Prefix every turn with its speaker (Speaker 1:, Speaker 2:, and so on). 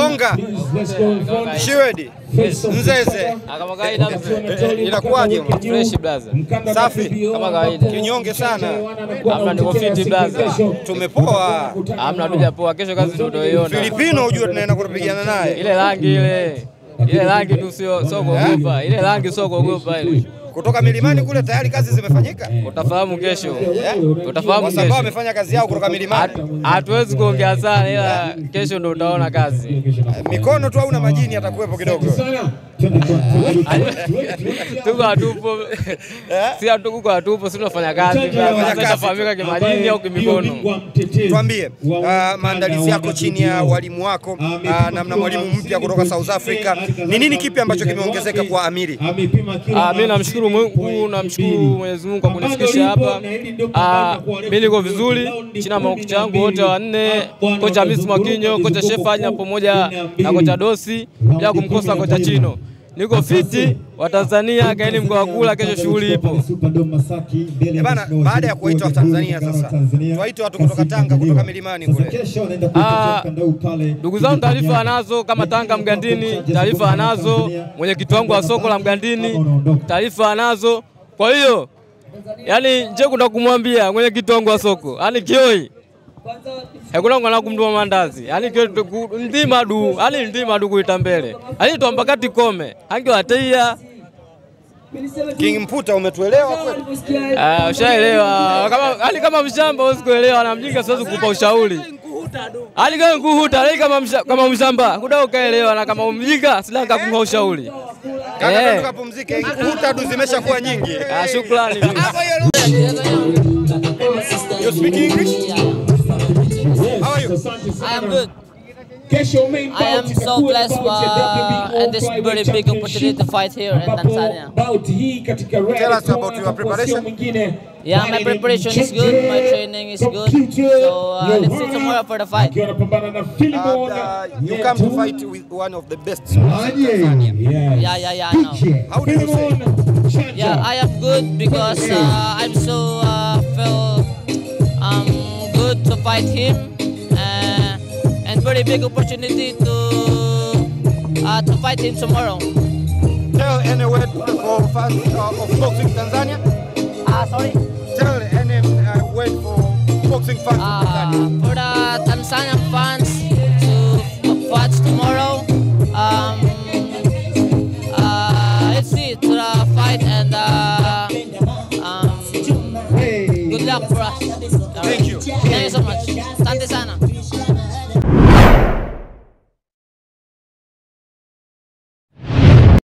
Speaker 1: Bonga. Shiwedi. Mzeze.
Speaker 2: Kama kawaida
Speaker 1: Inakuwaje?
Speaker 2: Fresh blaza.
Speaker 1: Safi.
Speaker 2: Kama kawaida.
Speaker 1: Kinyonge sana.
Speaker 2: Hamna niko fit blaza.
Speaker 1: Tumepoa.
Speaker 2: Hamna tujapoa, kesho kazi tutaiona.
Speaker 1: Filipino ujue tunaenda kupigana naye.
Speaker 2: Ile rangi ile rangi tu sio kuogopa. Ile rangi sio kuogopa ile.
Speaker 1: Kutoka milimani kule tayari kazi zimefanyika.
Speaker 2: Utafahamu kesho. Utafahamu
Speaker 1: kesho. Kwa sababu amefanya kazi yao kutoka milimani.
Speaker 2: Hatuwezi kuongea sana, ila kesho ndio utaona kazi.
Speaker 1: Mikono tu au na majini atakuwepo kidogo.
Speaker 2: Tuko hatupo. Si hatuko hatupo, sisi tunafanya kazi. Tunafahamika kimajini au kimikono.
Speaker 1: Tuambie maandalizi yako chini ya walimu wako na mwalimu mpya kutoka South Africa. Ni nini kipi ambacho kimeongezeka kwa Amiri?
Speaker 2: Mimi namshukuru Mungu, namshukuru Mwenyezi Mungu kwa kunifikisha hapa. Mimi niko vizuri chini ya makocha wangu wote wanne, kocha Hamisi Mwakinyo, kocha Shefanya pamoja na kocha Dosi, bila kumkosa kocha Chino. Niko fiti wa Tanzania, kaeni mkoa kula, kesho shughuli ipo.
Speaker 1: Bana, baada ya kuwaita wa Tanzania sasa, tuwaite watu kutoka Tanga, kutoka milimani kule.
Speaker 2: Ndugu zangu taarifa anazo, kama Tanga Mgandini, taarifa anazo, mwenyekiti wangu wa soko la Mgandini, taarifa anazo. Kwa hiyo, yani nje kuna kumwambia mwenyekiti wangu wa soko, yani Kioi. Hakuna ngana kumdua mandazi. Yani ndima du kuita mbele. Yani tuambakati kome. Hangi wateia.
Speaker 1: King Mputa umetuelewa kweli?
Speaker 2: Ushaelewa. Kama mshamba huwezi kuelewa, na mjinga siwezi kukupa ushauri. Hali kama nguhuta, kama mshamba, kuda ukaelewa, na kama mjinga sila nikakupa ushauri.
Speaker 1: Kaka tukapumzike, nguhuta du zimeshakuwa nyingi.
Speaker 2: Shukrani.
Speaker 1: You speak English? How are you?
Speaker 3: I am good. I am so blessed and this very big opportunity to fight here in Tanzania.
Speaker 1: Tell us about your preparation.
Speaker 3: Yeah, my preparation is good, my training is good, so let's see tomorrow for the fight.
Speaker 1: You come to fight with one of the best in Tanzania.
Speaker 3: Yeah, I know.
Speaker 1: How do you say?
Speaker 3: Yeah, I am good because I'm so feel good to fight him. And very big opportunity to fight him tomorrow.
Speaker 1: Tell any word for fans of boxing Tanzania.
Speaker 3: Sorry.
Speaker 1: Tell any word for boxing fans of Tanzania.
Speaker 3: For the Tanzanian fans,